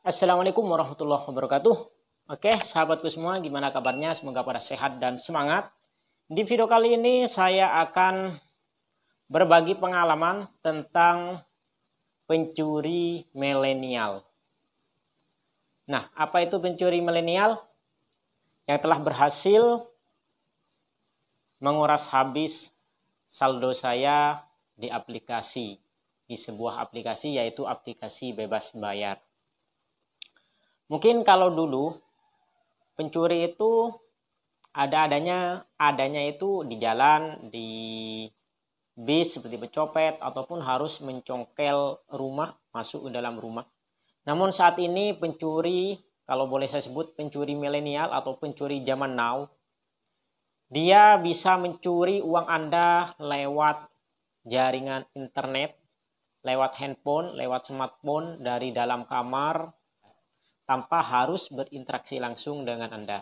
Assalamualaikum warahmatullahi wabarakatuh. Oke, sahabatku semua, gimana kabarnya? Semoga pada sehat dan semangat. Di video kali ini saya akan berbagi pengalaman tentang pencuri milenial. Nah, apa itu pencuri milenial? Yang telah berhasil menguras habis saldo saya di sebuah aplikasi yaitu aplikasi bebas bayar. Mungkin kalau dulu pencuri itu adanya itu di jalan, di bis seperti pencopet ataupun harus mencongkel rumah, masuk ke dalam rumah. Namun saat ini pencuri, kalau boleh saya sebut pencuri milenial atau pencuri zaman now, dia bisa mencuri uang Anda lewat jaringan internet, lewat handphone, lewat smartphone dari dalam kamar, tanpa harus berinteraksi langsung dengan Anda.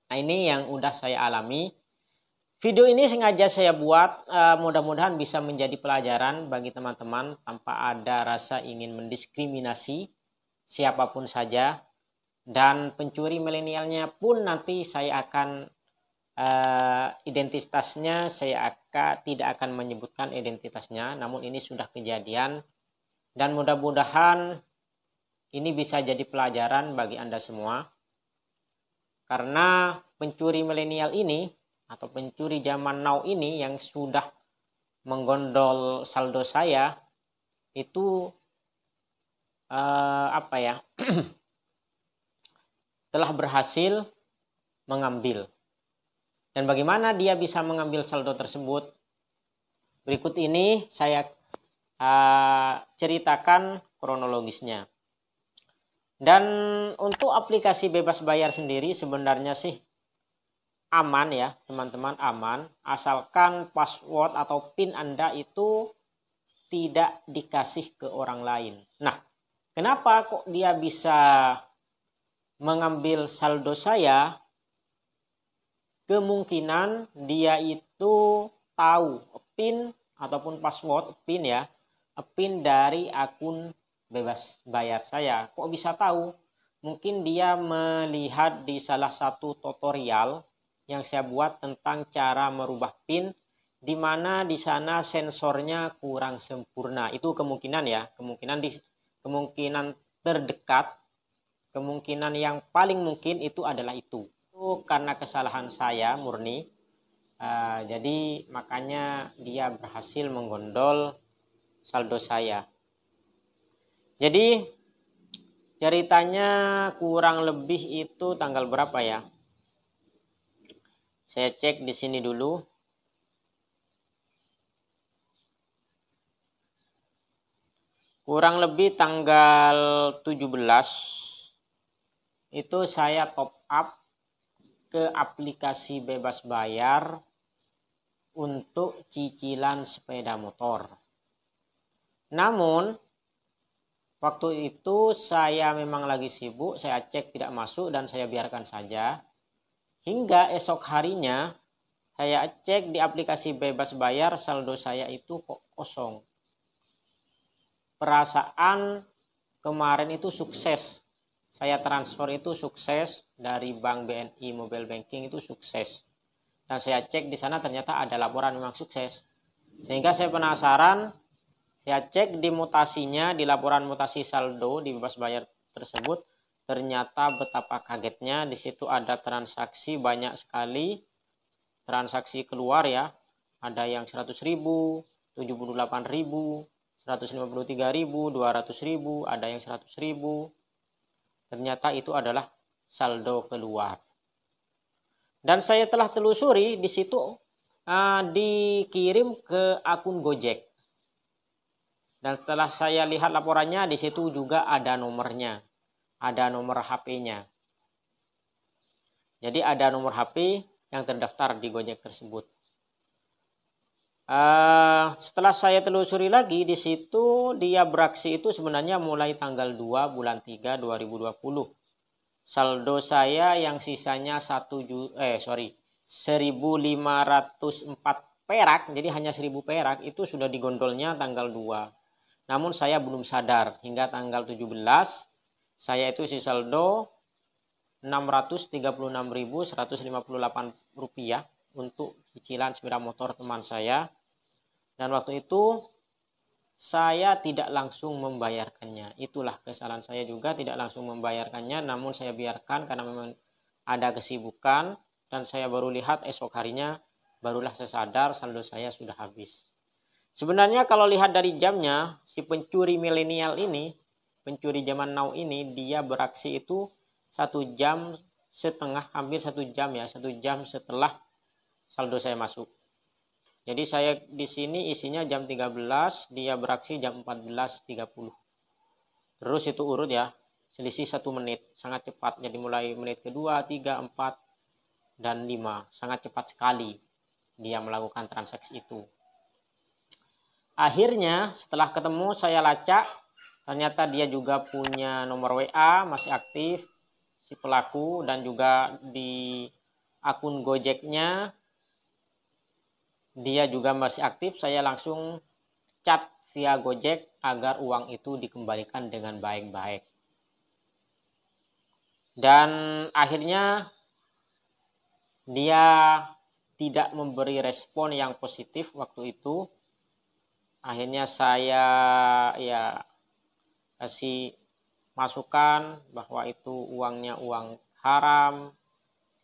Nah, ini yang udah saya alami. Video ini sengaja saya buat, mudah-mudahan bisa menjadi pelajaran bagi teman-teman tanpa ada rasa ingin mendiskriminasi siapapun saja. Dan pencuri milenialnya pun nanti saya akan identitasnya, tidak akan menyebutkan identitasnya, namun ini sudah kejadian dan mudah-mudahan ini bisa jadi pelajaran bagi Anda semua. Karena pencuri milenial ini atau pencuri zaman now ini yang sudah menggondol saldo saya itu telah berhasil mengambil. Dan bagaimana dia bisa mengambil saldo tersebut? Berikut ini saya ceritakan kronologisnya. Dan untuk aplikasi bebas bayar sendiri sebenarnya sih aman ya teman-teman, aman. Asalkan password atau PIN Anda itu tidak dikasih ke orang lain. Nah, kenapa kok dia bisa mengambil saldo saya? Kemungkinan dia itu tahu PIN ataupun password PIN ya, PIN dari akun bebas bayar saya. Kok bisa tahu? Mungkin dia melihat di salah satu tutorial yang saya buat tentang cara merubah PIN, di mana di sana sensornya kurang sempurna. Itu kemungkinan ya, kemungkinan terdekat, kemungkinan yang paling mungkin itu adalah itu. Itu karena kesalahan saya murni. Jadi makanya dia berhasil menggondol saldo saya. Jadi ceritanya kurang lebih itu tanggal berapa ya? Saya cek di sini dulu. Kurang lebih tanggal 17 itu saya top up ke aplikasi bebas bayar untuk cicilan sepeda motor. Namun waktu itu saya memang lagi sibuk, saya cek tidak masuk dan saya biarkan saja. Hingga esok harinya saya cek di aplikasi bebas bayar, saldo saya itu kok kosong. Perasaan kemarin itu sukses. Saya transfer itu sukses dari Bank BNI Mobile Banking itu sukses. Dan saya cek di sana ternyata ada laporan memang sukses. Sehingga saya penasaran. Saya cek di mutasinya, di laporan mutasi saldo di bebas bayar tersebut, ternyata betapa kagetnya. Di situ ada transaksi banyak sekali, transaksi keluar ya. Ada yang 100.000, 78.000, 153.000, 200.000, ada yang 100.000. Ternyata itu adalah saldo keluar. Dan saya telah telusuri di situ dikirim ke akun Gojek. Dan setelah saya lihat laporannya, di situ juga ada nomornya. Ada nomor HP-nya. Jadi ada nomor HP yang terdaftar di Gojek tersebut. Setelah saya telusuri lagi, di situ dia beraksi itu sebenarnya mulai tanggal 2 bulan 3 2020. Saldo saya yang sisanya 1.504 perak, jadi hanya 1.000 perak, itu sudah digondolnya tanggal 2. Namun saya belum sadar hingga tanggal 17 saya itu isi saldo Rp636.158 untuk cicilan sepeda motor teman saya. Dan waktu itu saya tidak langsung membayarkannya. Itulah kesalahan saya juga, tidak langsung membayarkannya, namun saya biarkan karena memang ada kesibukan dan saya baru lihat esok harinya, barulah saya sadar saldo saya sudah habis. Sebenarnya kalau lihat dari jamnya, si pencuri milenial ini, pencuri zaman now ini, dia beraksi itu 1 jam setengah, hampir 1 jam ya, 1 jam setelah saldo saya masuk. Jadi saya di sini isinya jam 13, dia beraksi jam 14.30. Terus itu urut ya, selisih 1 menit, sangat cepat. Jadi mulai menit kedua, 3, 4, dan 5. Sangat cepat sekali dia melakukan transaksi itu. Akhirnya setelah ketemu saya lacak, ternyata dia juga punya nomor WA, masih aktif si pelaku, dan juga di akun Gojeknya dia juga masih aktif. Saya langsung chat via Gojek agar uang itu dikembalikan dengan baik-baik. Dan akhirnya dia tidak memberi respon yang positif waktu itu. Akhirnya saya ya kasih masukan bahwa itu uangnya uang haram,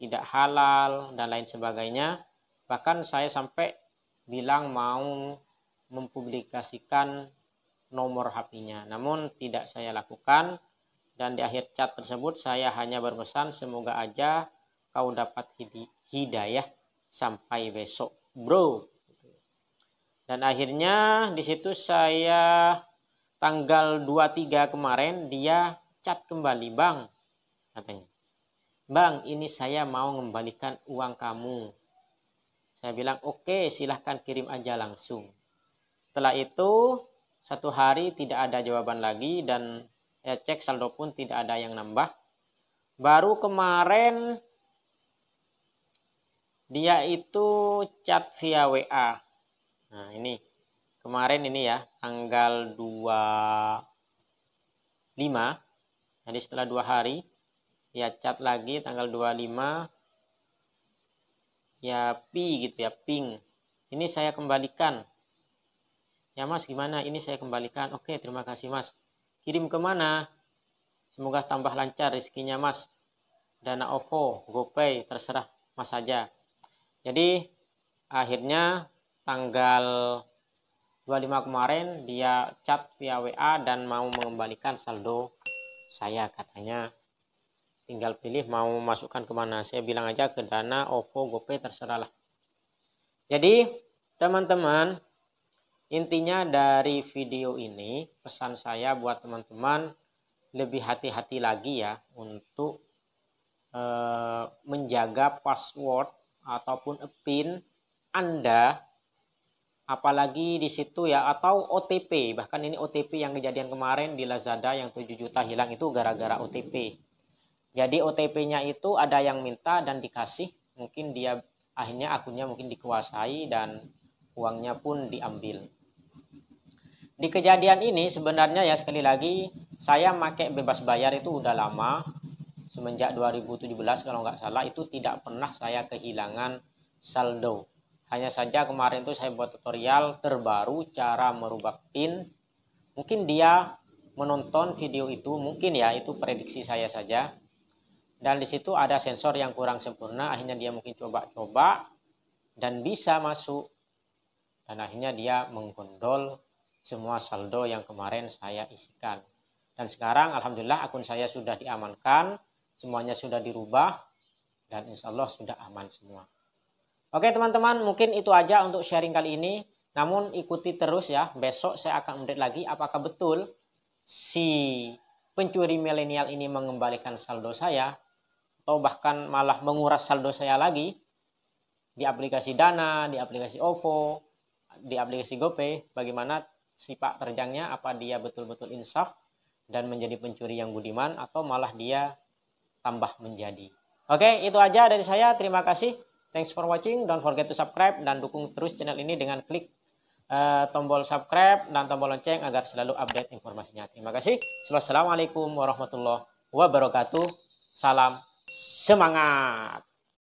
tidak halal, dan lain sebagainya. Bahkan saya sampai bilang mau mempublikasikan nomor HP-nya, namun tidak saya lakukan. Dan di akhir chat tersebut saya hanya berpesan, semoga aja kau dapat hidayah sampai besok, bro. Dan akhirnya di situ saya tanggal 23 kemarin dia chat kembali, bang, katanya, bang, ini saya mau mengembalikan uang kamu. Saya bilang oke, silahkan kirim aja langsung. Setelah itu 1 hari tidak ada jawaban lagi, dan saya cek saldo pun tidak ada yang nambah. Baru kemarin dia itu chat via WA. Nah ini kemarin ini ya, tanggal 25. Jadi setelah 2 hari ya chat lagi tanggal 25. Ya gitu ya, ping. Ini saya kembalikan. Ya mas, gimana? Ini saya kembalikan. Oke, terima kasih mas. Kirim kemana? Semoga tambah lancar rezekinya mas. Dana OVO, GoPay, terserah mas saja. Jadi akhirnya tanggal 25 kemarin dia chat via WA dan mau mengembalikan saldo saya, katanya. Tinggal pilih mau masukkan kemana. Saya bilang aja ke Dana, OVO, GoPay, terserahlah. Jadi teman-teman, intinya dari video ini, pesan saya buat teman-teman lebih hati-hati lagi ya untuk menjaga password ataupun PIN Anda, apalagi di situ ya, atau OTP. Bahkan ini OTP yang kejadian kemarin di Lazada yang 7 juta hilang itu gara-gara OTP. Jadi OTP-nya itu ada yang minta dan dikasih, mungkin dia akhirnya akunnya mungkin dikuasai dan uangnya pun diambil. Di kejadian ini sebenarnya ya, sekali lagi saya pakai bebas bayar itu udah lama, semenjak 2017 kalau nggak salah, itu tidak pernah saya kehilangan saldo. Hanya saja kemarin itu saya buat tutorial terbaru cara merubah PIN. Mungkin dia menonton video itu, mungkin ya, itu prediksi saya saja. Dan di situ ada sensor yang kurang sempurna, akhirnya dia mungkin coba-coba dan bisa masuk. Dan akhirnya dia menggondol semua saldo yang kemarin saya isikan. Dan sekarang alhamdulillah akun saya sudah diamankan, semuanya sudah dirubah, dan insya Allah sudah aman semua. Oke teman-teman, mungkin itu aja untuk sharing kali ini. Namun ikuti terus ya, besok saya akan update lagi apakah betul si pencuri milenial ini mengembalikan saldo saya, atau bahkan malah menguras saldo saya lagi di aplikasi Dana, di aplikasi OVO, di aplikasi GoPay. Bagaimana sifat terjangnya, apa dia betul-betul insaf dan menjadi pencuri yang budiman, atau malah dia tambah menjadi. Oke, itu aja dari saya. Terima kasih. Thanks for watching. Don't forget to subscribe dan dukung terus channel ini dengan klik tombol subscribe dan tombol lonceng agar selalu update informasinya. Terima kasih. Wassalamualaikum warahmatullahi wabarakatuh. Salam semangat.